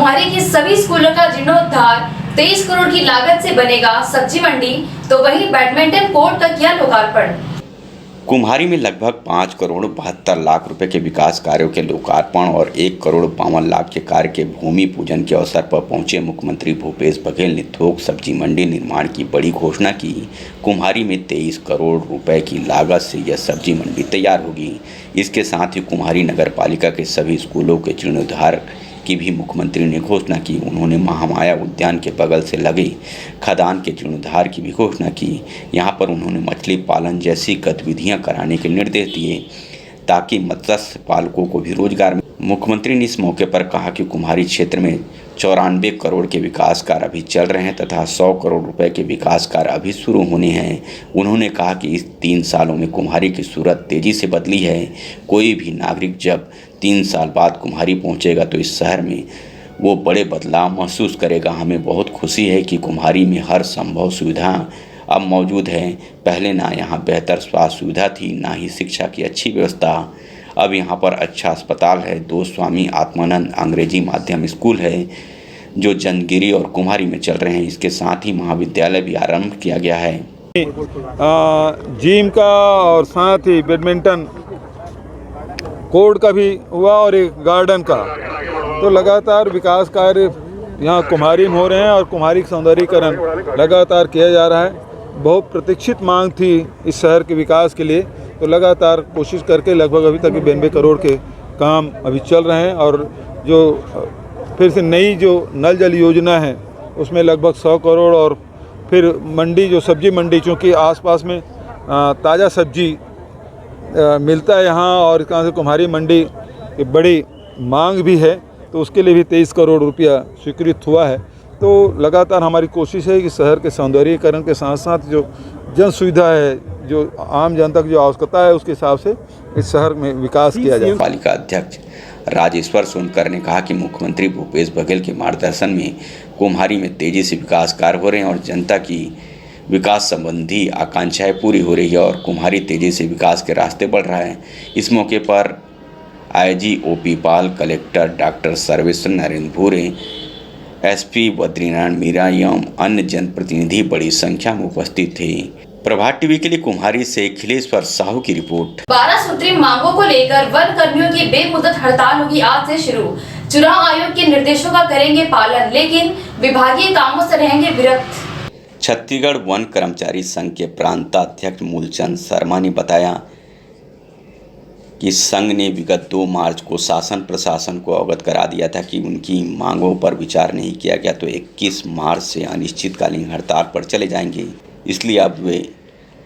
कुम्हारी के सभी स्कूलों का जीर्णोद्धार 23 करोड़ की लागत से बनेगा सब्जी मंडी, तो वहीं बैडमिंटन कोर्ट का किया लोकार्पण। कुम्हारी में लगभग 5 करोड़ 72 लाख रुपए के विकास कार्यों के लोकार्पण और 1 करोड़ 52 लाख के कार्य के भूमि पूजन के अवसर पर पहुंचे मुख्यमंत्री भूपेश बघेल ने थोक सब्जी मंडी निर्माण की बड़ी घोषणा की। कुम्हारी में 23 करोड़ रुपए की लागत से यह सब्जी मंडी तैयार होगी। इसके साथ ही कुम्हारी नगर पालिका के सभी स्कूलों के जीर्णोद्धार की भी मुख्यमंत्री ने घोषणा की। उन्होंने महामाया उद्यान के बगल से लगे खदान के जीर्णोद्धार की भी घोषणा की। यहाँ पर उन्होंने मछली पालन जैसी गतिविधियाँ कराने के निर्देश दिए ताकि मत्स्य पालकों को भी रोजगार मिले। मुख्यमंत्री ने इस मौके पर कहा कि कुम्हारी क्षेत्र में 94 करोड़ के विकास कार्य अभी चल रहे हैं तथा 100 करोड़ रुपए के विकास कार्य अभी शुरू होने हैं। उन्होंने कहा कि इस 3 सालों में कुम्हारी की सूरत तेजी से बदली है। कोई भी नागरिक जब 3 साल बाद कुम्हारी पहुंचेगा तो इस शहर में वो बड़े बदलाव महसूस करेगा। हमें बहुत खुशी है कि कुम्हारी में हर संभव सुविधा अब मौजूद है। पहले ना यहाँ बेहतर स्वास्थ्य सुविधा थी, ना ही शिक्षा की अच्छी व्यवस्था। अब यहाँ पर अच्छा अस्पताल है, 2 स्वामी आत्मानंद अंग्रेजी माध्यम स्कूल है जो जंदगिरी और कुम्हारी में चल रहे हैं। इसके साथ ही महाविद्यालय भी आरंभ किया गया है। जिम का और साथ ही बैडमिंटन कोर्ट का भी हुआ और एक गार्डन का, तो लगातार विकास कार्य यहाँ कुम्हारी में हो रहे हैं और कुम्हारी का सौंदर्यीकरण लगातार किया जा रहा है। बहुत प्रतीक्षित मांग थी इस शहर के विकास के लिए, तो लगातार कोशिश करके लगभग अभी तक 92 करोड़ के काम अभी चल रहे हैं। और जो फिर से नई जो नल जल योजना है उसमें लगभग 100 करोड़, और फिर मंडी जो सब्जी मंडी, चूँकि आसपास में ताज़ा सब्जी मिलता है यहाँ और कहाँ से कुम्हारी मंडी की बड़ी मांग भी है, तो उसके लिए भी 23 करोड़ रुपया स्वीकृत हुआ है। तो लगातार हमारी कोशिश है कि शहर के सौंदर्यीकरण के साथ साथ जो जन सुविधा है, जो आम जनता की जो आवश्यकता है, उसके हिसाब से इस शहर में विकास किया जाए। पालिका अध्यक्ष राजेश्वर सोनकर ने कहा कि मुख्यमंत्री भूपेश बघेल के मार्गदर्शन में कुम्हारी में तेजी से विकास कार्य हो रहे हैं और जनता की विकास संबंधी आकांक्षाएं पूरी हो रही है और कुम्हारी तेजी से विकास के रास्ते बढ़ रहा है। इस मौके पर आईजी ओपी पाल, कलेक्टर डॉक्टर सर्वेश्वर नरेंद्र भूरे, एसपी बद्रीनारायण मीरा एवं अन्य जनप्रतिनिधि बड़ी संख्या में उपस्थित थे। प्रभात टीवी के लिए कुम्हारी से अखिलेश्वर साहू की रिपोर्ट। 12 सूत्री मांगों को लेकर वन कर्मियों की बेमुदत हड़ताल होगी आज से शुरू। चुनाव आयोग के निर्देशों का करेंगे पालन, लेकिन विभागीय कामों से रहेंगे विरक्त। छत्तीसगढ़ वन कर्मचारी संघ के प्रांताध्यक्ष मूलचंद शर्मा ने बताया कि संघ ने विगत 2 मार्च को शासन प्रशासन को अवगत करा दिया था कि उनकी मांगों पर विचार नहीं किया गया तो 21 मार्च से अनिश्चितकालीन हड़ताल पर चले जाएंगे। इसलिए अब वे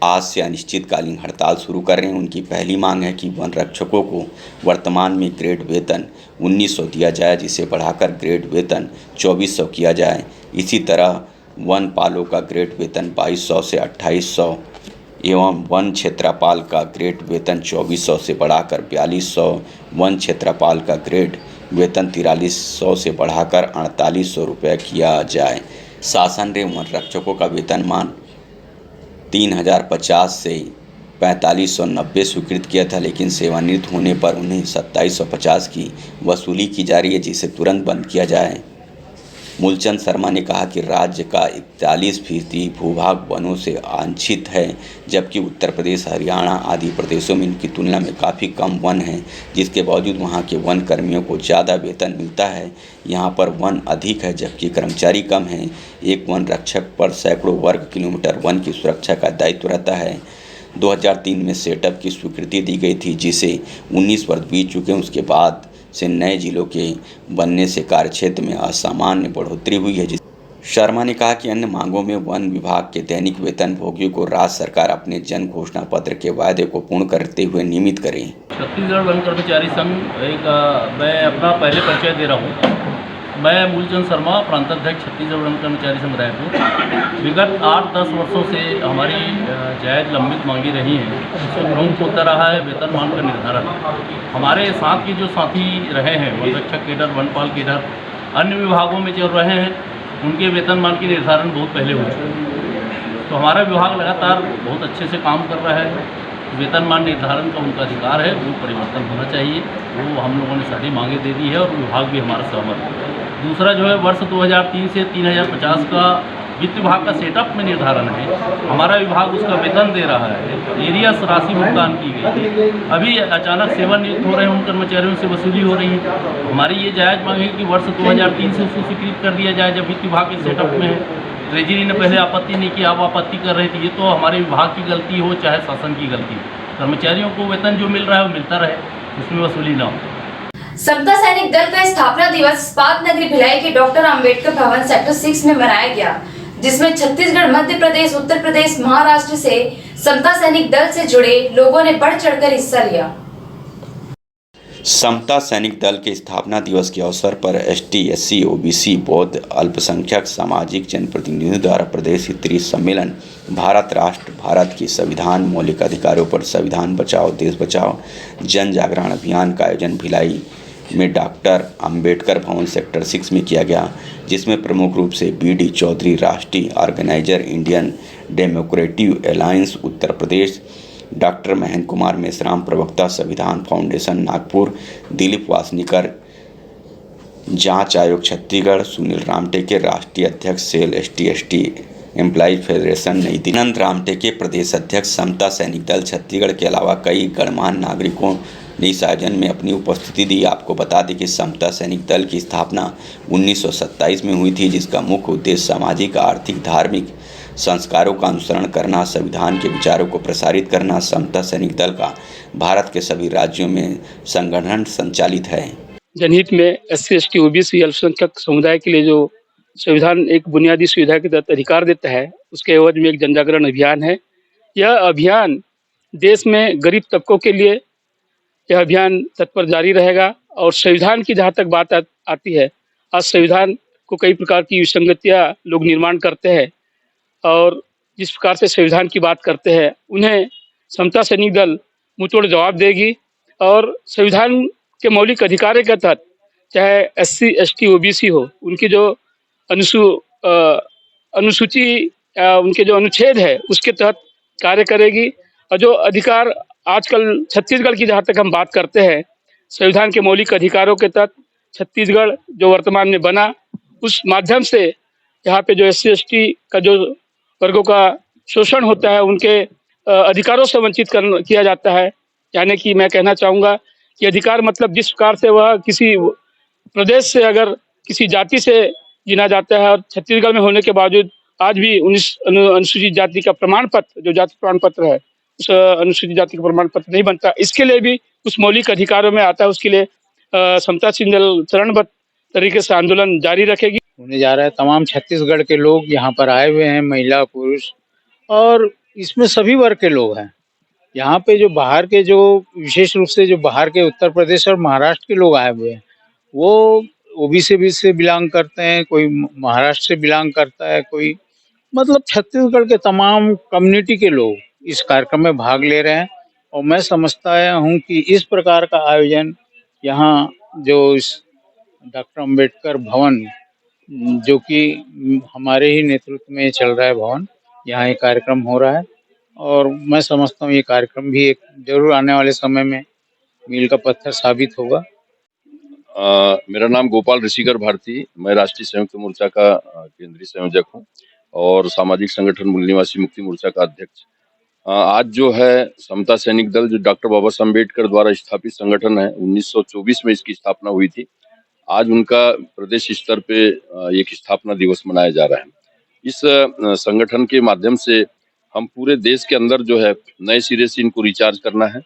आज से अनिश्चितकालीन हड़ताल शुरू कर रहे हैं। उनकी पहली मांग है कि वन रक्षकों को वर्तमान में ग्रेड वेतन 1900 दिया जाए, जिसे बढ़ाकर ग्रेड वेतन 2400 किया जाए। इसी तरह वन पालों का ग्रेड वेतन 2200 से 2800 एवं वन क्षेत्रपाल का ग्रेड वेतन 2400 से बढ़ाकर 4200, वन क्षेत्रपाल का ग्रेड वेतन 4300 से बढ़ाकर 4800 रुपये किया जाए। शासन ने वन रक्षकों का वेतनमान 3050 से 4590 स्वीकृत किया था, लेकिन सेवानिवृत्त होने पर उन्हें 2750 की वसूली की जा रही है, जिसे तुरंत बंद किया जाए। मूलचंद शर्मा ने कहा कि राज्य का 41% भूभाग वनों से आच्छादित है, जबकि उत्तर प्रदेश, हरियाणा आदि प्रदेशों में इनकी तुलना में काफ़ी कम वन हैं, जिसके बावजूद वहां के वन कर्मियों को ज़्यादा वेतन मिलता है। यहां पर वन अधिक है जबकि कर्मचारी कम हैं। एक वन रक्षक पर सैकड़ों वर्ग किलोमीटर वन की सुरक्षा का दायित्व रहता है। 2003 में सेटअप की स्वीकृति दी गई थी, जिसे 19 वर्ष बीत चुके हैं। उसके बाद से नए जिलों के बनने से कार्यक्षेत्र में असामान्य बढ़ोतरी हुई है। शर्मा ने कहा कि अन्य मांगों में वन विभाग के दैनिक वेतन भोगियों को राज्य सरकार अपने जन घोषणा पत्र के वायदे को पूर्ण करते हुए नियमित करे। छत्तीसगढ़ वन कर्मचारी संघ मैं अपना पहले परिचय दे रहा हूँ। मैं मूलचंद शर्मा, प्रांताध्यक्ष छत्तीसगढ़ वन कर्मचारी संघ रायपुर। विगत 8-10 वर्षों से हमारी जायज़ लंबित मांगी रही हैं। उसमें प्रमुख होता रहा है वेतनमान का निर्धारण। हमारे साथ के जो साथी रहे हैं, वन रक्षक केडर, वनपाल केडर, अन्य विभागों में चल रहे हैं, उनके वेतनमान की निर्धारण बहुत पहले हो चुका है। तो हमारा विभाग लगातार बहुत अच्छे से काम कर रहा है। वेतनमान निर्धारण का उनका अधिकार है, वो परिवर्तन होना चाहिए। वो हम लोगों ने सारी मांगें दे दी है और विभाग भी हमारा सहमत है। दूसरा जो है वर्ष 2003 से 3050 का वित्त विभाग का सेटअप में निर्धारण है, हमारा विभाग उसका वेतन दे रहा है, एरियस राशि भुगतान की गई है। अभी अचानक सेवानिवृत्त हो रहे हैं उन कर्मचारियों से वसूली हो रही है। हमारी ये जायज़ मांग है कि वर्ष 2003 से उसको स्वीकृत कर दिया जाए जब वित्त विभाग के सेटअप में है। ट्रेजरी ने पहले आपत्ति नहीं की, अब आपत्ति कर रही थी। ये तो हमारे विभाग की गलती हो चाहे शासन की गलती, कर्मचारियों को वेतन जो मिल रहा है वो मिलता रहे, उसमें वसूली ना हो। समता सैनिक दल का स्थापना दिवस इस्पात नगरी भिलाई के डॉक्टर अंबेडकर भवन सेक्टर 6 में मनाया गया, जिसमें छत्तीसगढ़, मध्य प्रदेश, उत्तर प्रदेश, महाराष्ट्र से समता सैनिक दल से जुड़े लोगों ने बढ़ चढ़कर हिस्सा लिया। समता सैनिक दल के स्थापना दिवस के अवसर पर ST, SC, OBC, बौद्ध, अल्पसंख्यक सामाजिक जनप्रतिनिधियों द्वारा प्रदेश स्तरीय सम्मेलन भारत राष्ट्र, भारत के संविधान, मौलिक अधिकारों पर संविधान बचाओ देश बचाओ जन जागरण अभियान का आयोजन भिलाई में डॉक्टर अंबेडकर भवन सेक्टर 6 में किया गया, जिसमें प्रमुख रूप से BD चौधरी, राष्ट्रीय organiser, Indian democratic alliance Uttar Pradesh, doctor Mahendra Kumar Meshram, प्रवक्ता संविधान फाउंडेशन नागपुर, दिलीप वासनीकर, जांच आयोग छत्तीसगढ़, सुनील रामटेके, राष्ट्रीय अध्यक्ष सेल ST एम्प्लॉय फेडरेशन नई दिल्ली, आनंद रामटेके, प्रदेश अध्यक्ष समता सैनिक दल छत्तीसगढ़ के अलावा कई गणमान्य नागरिकों ने इस आयोजन में अपनी उपस्थिति दी। आपको बता दें कि समता सैनिक दल की स्थापना 1927 में हुई थी, जिसका मुख्य उद्देश्य सामाजिक, आर्थिक, धार्मिक संस्कारों का अनुसरण करना, संविधान के विचारों को प्रसारित करना। समता सैनिक दल का भारत के सभी राज्यों में संगठन संचालित है। जनहित में SC, ST, OBC अल्पसंख्यक समुदाय के लिए जो संविधान एक बुनियादी सुविधा के तहत अधिकार देता है, उसके एवज में एक जन जागरण अभियान है। यह अभियान देश में गरीब तबकों के लिए यह अभियान तत्पर जारी रहेगा। और संविधान की जहाँ तक बात आती है, आज संविधान को कई प्रकार की विसंगतियाँ लोग निर्माण करते हैं और जिस प्रकार से संविधान की बात करते हैं उन्हें समता सैनिक दल मुंहतोड़ जवाब देगी। और संविधान के मौलिक अधिकारों के तहत चाहे SC, ST, OBC हो, उनकी जो अनुसूची उनके जो अनुच्छेद है उसके तहत कार्य करेगी। और जो अधिकार आजकल छत्तीसगढ़ की जहाँ तक हम बात करते हैं, संविधान के मौलिक अधिकारों के तहत छत्तीसगढ़ जो वर्तमान में बना, उस माध्यम से यहाँ पे जो SC, ST का जो वर्गों का शोषण होता है, उनके अधिकारों से वंचित किया जाता है। यानी कि मैं कहना चाहूँगा कि अधिकार मतलब जिस प्रकार से वह किसी प्रदेश से अगर किसी जाति से गिना जाता है और छत्तीसगढ़ में होने के बावजूद आज भी अनुसूचित जाति का प्रमाण पत्र, जो जाति प्रमाण पत्र है, उस अनुसूचित जाति का प्रमाण पत्र नहीं बनता, इसके लिए भी उस मौलिक अधिकारों में आता है। उसके लिए समता सैनिक दल चरणबद्ध तरीके से आंदोलन जारी रखेगी। होने जा रहा है। तमाम छत्तीसगढ़ के लोग यहाँ पर आए हुए हैं, महिला पुरुष, और इसमें सभी वर्ग के लोग हैं। यहाँ पे जो बाहर के, जो विशेष रूप से जो बाहर के उत्तर प्रदेश और महाराष्ट्र के लोग आए हुए हैं, वो OBC से बिलोंग करते हैं, कोई महाराष्ट्र से बिलोंग करता है, कोई मतलब छत्तीसगढ़ के तमाम कम्युनिटी के लोग इस कार्यक्रम में भाग ले रहे हैं। और मैं समझता हूँ कि इस प्रकार का आयोजन यहाँ जो इस डॉक्टर अंबेडकर भवन, जो कि हमारे ही नेतृत्व में चल रहा है भवन, यहाँ एक कार्यक्रम हो रहा है। और मैं समझता हूँ ये कार्यक्रम भी एक जरूर आने वाले समय में मील का पत्थर साबित होगा। मेरा नाम गोपाल ऋषिकर भारती, मैं राष्ट्रीय संयुक्त मोर्चा का केंद्रीय संयोजक हूँ और सामाजिक संगठन मूल निवासी मुक्ति मोर्चा का अध्यक्ष। आज जो है समता सैनिक दल, जो डॉक्टर बाबा साहब अम्बेडकर द्वारा स्थापित संगठन है, 1924 में इसकी स्थापना हुई थी। आज उनका प्रदेश स्तर पे एक स्थापना दिवस मनाया जा रहा है। इस संगठन के माध्यम से हम पूरे देश के अंदर जो है नए सिरे से इनको रिचार्ज करना है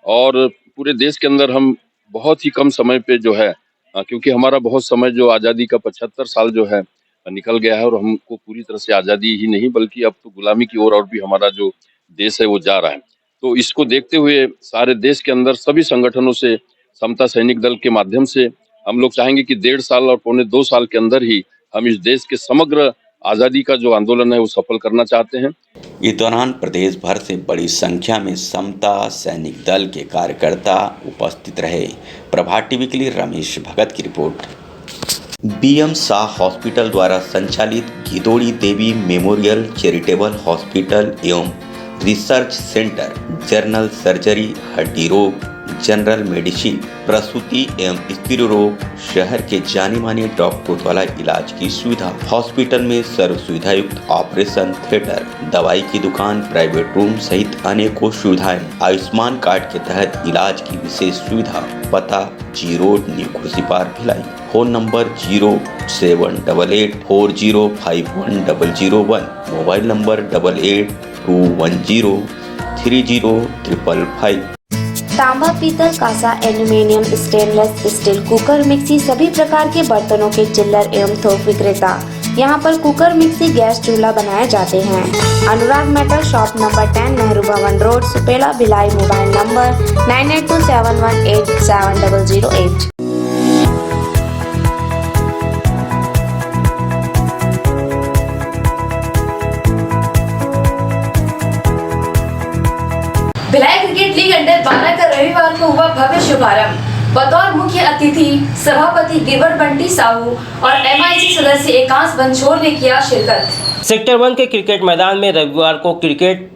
और पूरे देश के अंदर हम बहुत ही कम समय पे जो है, क्योंकि हमारा बहुत समय जो आज़ादी का 75 साल जो है निकल गया है और हमको पूरी तरह से आज़ादी ही नहीं बल्कि अब तो गुलामी की ओर और भी हमारा जो देश है वो जा रहा है। तो इसको देखते हुए सारे देश के अंदर सभी संगठनों से समता सैनिक दल के माध्यम से हम लोग चाहेंगे कि 1.5 साल और पौने 2 साल के अंदर ही हम इस देश के समग्र आज़ादी का जो आंदोलन है वो सफल करना चाहते हैं। इस दौरान प्रदेश भर से बड़ी संख्या में समता सैनिक दल के कार्यकर्ता उपस्थित रहे। प्रभात टीवी के लिए रमेश भगत की रिपोर्ट। BM शाह हॉस्पिटल द्वारा संचालित गिदोड़ी देवी मेमोरियल चैरिटेबल हॉस्पिटल एवं रिसर्च सेंटर जनरल सर्जरी, हड्डी रोग, जनरल मेडिसिन, प्रसूति एवं स्त्री रोग, शहर के जाने माने डॉक्टरों द्वारा इलाज की सुविधा, हॉस्पिटल में सर्व सुविधा युक्त ऑपरेशन थिएटर, दवाई की दुकान, प्राइवेट रूम सहित अनेकों सुविधाएं। आयुष्मान कार्ड के तहत इलाज की विशेष सुविधा। पता जी road, new Khursipar, Bhilai. Phone number 07884051001, mobile number 8821030555। तांबा, पीतल, कांसा, aluminium, stainless steel, cooker, mixie सभी प्रकार के बर्तनों के चिल्लर एवं थोक विक्रेता। यहाँ पर कुकर, मिक्सी, गैस चूल्हा बनाए जाते हैं। अनुराग मेटल शॉप नंबर 10, नेहरू भवन road, Supela, Bhilai. Mobile number 9827187008। Bhilai cricket league under 12 का रविवार को हुआ भव्य शुभारंभ। बतौर मुख्य अतिथि सभापति गिरवर बंटी साहू और MIC सदस्य एकांश बंछोर ने किया शिरकत। सेक्टर 1 के क्रिकेट मैदान में रविवार को क्रिकेट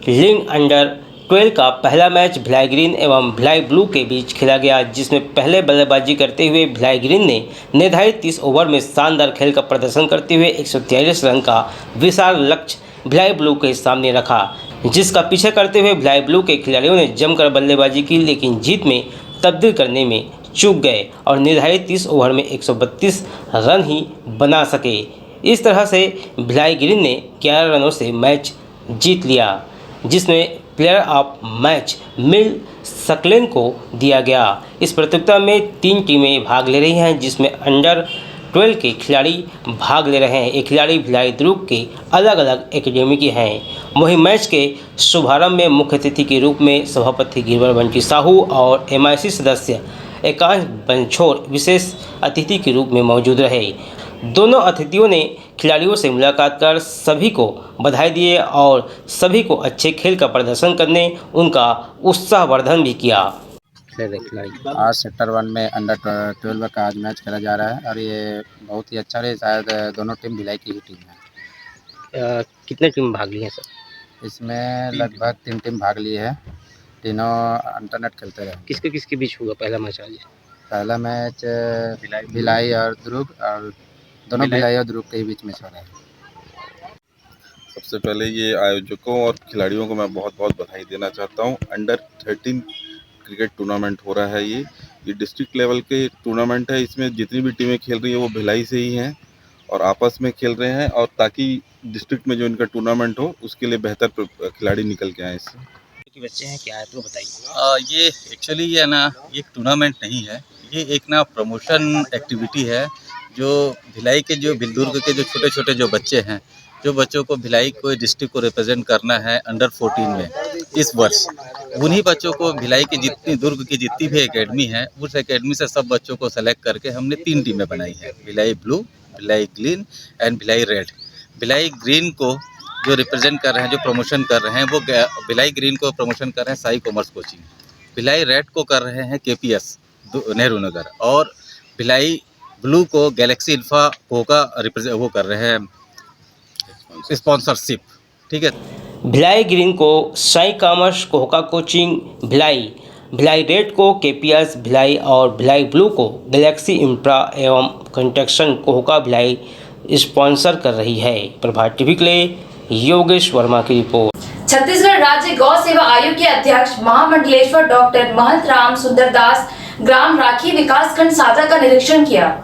लीग अंडर 12 का पहला मैच भिलाई ग्रीन एवं भिलाई ब्लू के बीच खेला गया, जिसमें पहले बल्लेबाजी करते हुए भिलाई ग्रीन ने निर्धारित 30 ओवर में शानदार खेल का प्रदर्शन करते हुए 143 रन का विशाल लक्ष्य भिलाई ब्लू के सामने रखा, जिसका पीछे करते हुए भिलाई ब्लू के खिलाड़ियों ने जमकर बल्लेबाजी की, लेकिन जीत में तब्दील करने में चूक गए और निर्धारित 30 ओवर में 132 रन ही बना सके। इस तरह से भिलाई ग्रीन ने 11 रनों से मैच जीत लिया, जिसमें प्लेयर ऑफ मैच मिल सकलेन को दिया गया। इस प्रतियोगिता में 3 टीमें भाग ले रही हैं, जिसमें अंडर 12 के खिलाड़ी भाग ले रहे हैं। ये खिलाड़ी भिलाई दुर्ग के अलग अलग एकेडमी के हैं। वहीं मैच के शुभारंभ में मुख्य अतिथि के रूप में सभापति गिरवर बंटी साहू और MIC सदस्य एकांश बंछोर विशेष अतिथि के रूप में मौजूद रहे। दोनों अतिथियों ने खिलाड़ियों से मुलाकात कर सभी को बधाई दिए और सभी को अच्छे खेल का प्रदर्शन करने उनका उत्साहवर्धन भी किया। आज सेक्टर 1 में अंडर 12 का आज मैच खेला जा रहा है और ये बहुत ही अच्छा रहे। शायद दोनों टीम भिलाई की ही टीम है। कितने टीम भाग लिए हैं सर? इसमें लगभग 3 टीम भाग लिए हैं। तीनों अल्टरनेट खेलते रहे। किसके बीच हुआ पहला मैच आज? पहला मैच भिलाई और दुर्ग, और दोनों भिलाई और दुर्ग के बीच में हो रहा है। सबसे पहले ये आयोजकों और खिलाड़ियों को मैं बहुत बहुत बधाई देना चाहता हूँ। अंडर 13 क्रिकेट टूर्नामेंट हो रहा है। ये डिस्ट्रिक्ट लेवल के टूर्नामेंट है। इसमें जितनी भी टीमें खेल रही हैं वो भिलाई से ही हैं और आपस में खेल रहे हैं, और ताकि डिस्ट्रिक्ट में जो इनका टूर्नामेंट हो उसके लिए बेहतर खिलाड़ी निकल के आए। इससे बच्चे हैं क्या है तो बताइए। ये एक्चुअली ये ना एक टूर्नामेंट नहीं है, ये एक ना प्रमोशन एक्टिविटी है जो भिलाई के जो दुर्ग के जो छोटे छोटे जो बच्चे हैं, जो बच्चों को भिलाई को डिस्ट्रिक्ट को रिप्रेजेंट करना है अंडर 14 में इस वर्ष, उन्हीं बच्चों को भिलाई की जितनी दुर्ग की जितनी भी एकेडमी है उस एकेडमी से सब बच्चों को सेलेक्ट करके हमने 3 टीमें बनाई हैं, Bhilai blue, Bhilai green and Bhilai red. Bhilai green को जो रिप्रेजेंट कर रहे हैं, जो प्रमोशन कर रहे हैं, वो भिलाई ग्रीन को प्रमोशन कर रहे हैं Sai commerce coaching. Bhilai red को कर रहे हैं KPS नेहरू नगर, और भिलाई ब्लू को गैलेक्सी इन्फा का वो कर रहे हैं स्पॉन्सरशिप। ठीक है। भिलाई ग्रीन को Sai commerce Kohka coaching Bhilai, Bhilai red को KPS भिलाई और भिलाई ब्लू को गैलेक्सी इंफ्रा एवं कंस्ट्रक्शन कोहका भिलाई स्पॉन्सर कर रही है। प्रभात टीवी के लिए योगेश वर्मा की रिपोर्ट। छत्तीसगढ़ राज्य गौ सेवा आयोग के अध्यक्ष महामंडलेश्वर डॉक्टर महंत राम सुंदरदास ग्राम राखी विकासखंड साजा का निरीक्षण किया।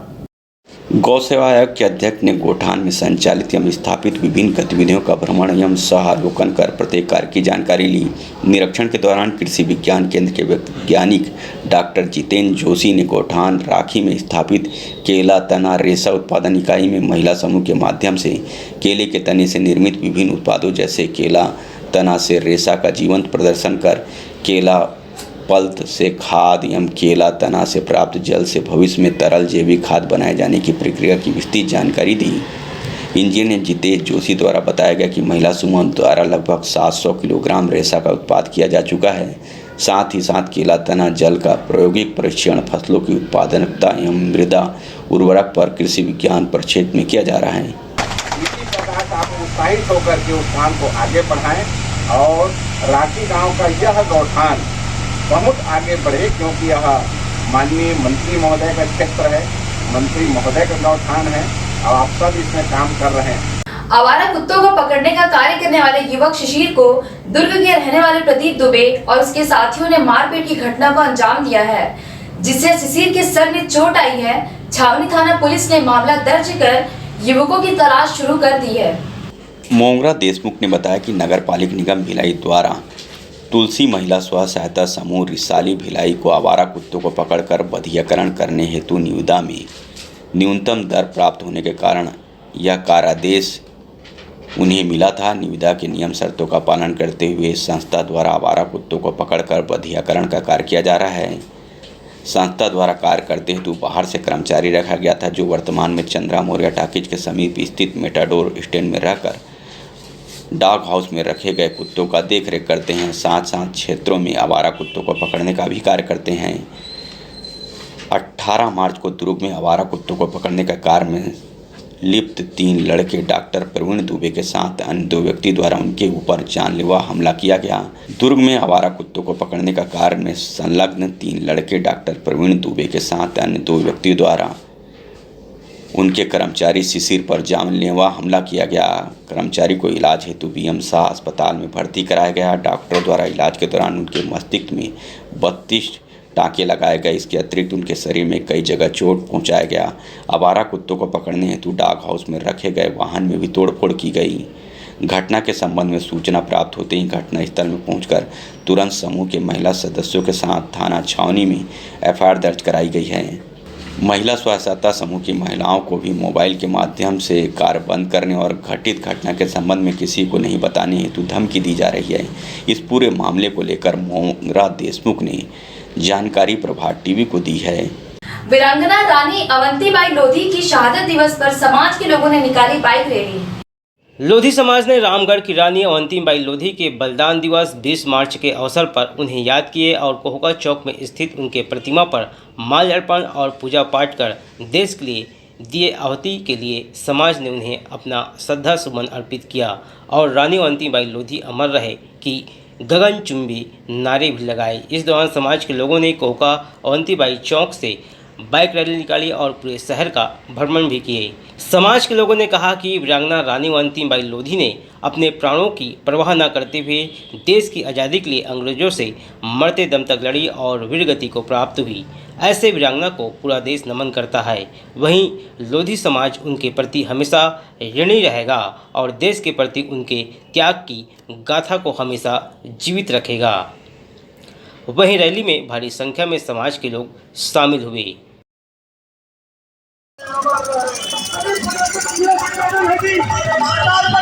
गौ सेवा आयोग के अध्यक्ष ने गोठान में संचालित एवं स्थापित विभिन्न गतिविधियों का भ्रमण एवं सहावलोकन कर प्रत्येक कार्य की जानकारी ली। निरीक्षण के दौरान कृषि विज्ञान केंद्र के वैज्ञानिक डॉक्टर जितेंद्र जोशी ने गोठान राखी में स्थापित केला तना रेशा उत्पादन इकाई में महिला समूह के माध्यम से केले के तने से निर्मित विभिन्न उत्पादों जैसे केला तना से रेशा का जीवंत प्रदर्शन कर केला पल्प से खाद एवं केला तना से प्राप्त जल से भविष्य में तरल जैविक खाद बनाए जाने की प्रक्रिया की विस्तृत जानकारी दी। इंजीनियर जितेश जोशी द्वारा बताया गया कि महिला समूह द्वारा लगभग 700 किलोग्राम रेशा का उत्पाद किया जा चुका है। साथ ही साथ केला तना जल का प्रायोगिक परीक्षण फसलों की उत्पादकता एवं मृदा उर्वरक पर कृषि विज्ञान प्रक्षेत्र में किया जा रहा है। इसी प्रकार आप उत्साहित होकर के उस काम को आगे बढ़ाएं और राखी गांव का यह गौठान बहुत आगे बढ़े, क्योंकि यह माननीय मंत्री महोदय का क्षेत्र है, मंत्री महोदय का गौठान है और आप सब इसमें काम कर रहे हैं। आवारा कुत्तों को पकड़ने का कार्य करने वाले युवक शिशिर को दुर्ग के रहने वाले प्रदीप दुबे और उसके साथियों ने मारपीट की घटना को अंजाम दिया है, जिससे शिशिर के सर में चोट आई है। छावनी थाना पुलिस ने मामला दर्ज कर युवकों की तलाश शुरू कर दी है। मोंगरा देशमुख ने बताया कि नगर पालिक निगम भिलाई द्वारा तुलसी महिला स्व सहायता समूह रिसाली भिलाई को आवारा कुत्तों को पकड़कर बधियाकरण करने हेतु निविदा में न्यूनतम दर प्राप्त होने के कारण यह कार्यादेश उन्हें मिला था। निविदा के नियम शर्तों का पालन करते हुए इस संस्था द्वारा आवारा कुत्तों को पकड़कर बधियाकरण का कार्य किया जा रहा है। संस्था द्वारा कार्य करते हेतु बाहर से कर्मचारी रखा गया था, जो वर्तमान में चंद्रा मौर्य टाकीज के समीप स्थित मेटाडोर स्टैंड में रहकर डॉग हाउस में रखे गए कुत्तों का देखरेख करते हैं। साथ साथ क्षेत्रों में आवारा कुत्तों को पकड़ने का भी कार्य करते हैं। 18 मार्च को दुर्ग में आवारा कुत्तों को पकड़ने का कार्य में लिप्त 3 लड़के डॉक्टर प्रवीण दुबे के साथ अन्य 2 व्यक्ति द्वारा उनके ऊपर जानलेवा हमला किया गया। दुर्ग में आवारा कुत्तों को पकड़ने का कार्य में संलग्न 3 लड़के डॉक्टर प्रवीण दुबे के साथ अन्य 2 व्यक्ति द्वारा उनके कर्मचारी शिशिर पर जानलेवा हमला किया गया। कर्मचारी को इलाज हेतु बीएम शाह अस्पताल में भर्ती कराया गया। डॉक्टर द्वारा इलाज के दौरान उनके मस्तिष्क में 32 टाँके लगाए गए। इसके अतिरिक्त उनके शरीर में कई जगह चोट पहुंचाया गया। आवारा कुत्तों को पकड़ने हेतु डॉग हाउस में रखे गए वाहन में भी तोड़फोड़ की गई। घटना के संबंध में सूचना प्राप्त होते ही घटनास्थल में पहुंचकर तुरंत समूह के महिला सदस्यों के साथ थाना छावनी में एफआईआर दर्ज कराई गई है। महिला स्व सहायता समूह की महिलाओं को भी मोबाइल के माध्यम से कार्य बंद करने और घटित घटना के संबंध में किसी को नहीं बताने हेतु धमकी दी जा रही है। इस पूरे मामले को लेकर मोंगरा देशमुख ने जानकारी प्रभात टीवी को दी है। वीरांगना रानी अवंतीबाई लोधी की शहादत दिवस पर समाज के लोगों ने निकाली बाइक रैली। लोधी समाज ने रामगढ़ की रानी अवंतीबाई लोधी के बलिदान दिवस 20 मार्च के अवसर पर उन्हें याद किए और कोहका चौक में स्थित उनके प्रतिमा पर माल्यार्पण और पूजा पाठ कर देश के लिए दिए आहुति के लिए समाज ने उन्हें अपना श्रद्धा सुमन अर्पित किया और रानी अवंतीबाई लोधी अमर रहे कि गगनचुंबी नारे भी लगाए। इस दौरान समाज के लोगों ने कोहका अवंतीबाई चौक से बाइक रैली निकाली और पूरे शहर का भ्रमण भी किए। समाज के लोगों ने कहा कि वीरांगना रानी अवंतीबाई लोधी ने अपने प्राणों की परवाह न करते हुए देश की आज़ादी के लिए अंग्रेजों से मरते दम तक लड़ी और वीरगति को प्राप्त हुई। ऐसे वीरांगना को पूरा देश नमन करता है। वहीं लोधी समाज उनके प्रति हमेशा ऋणी रहेगा और देश के प्रति उनके त्याग की गाथा को हमेशा जीवित रखेगा। वहीं रैली में भारी संख्या में समाज के लोग शामिल हुए। माता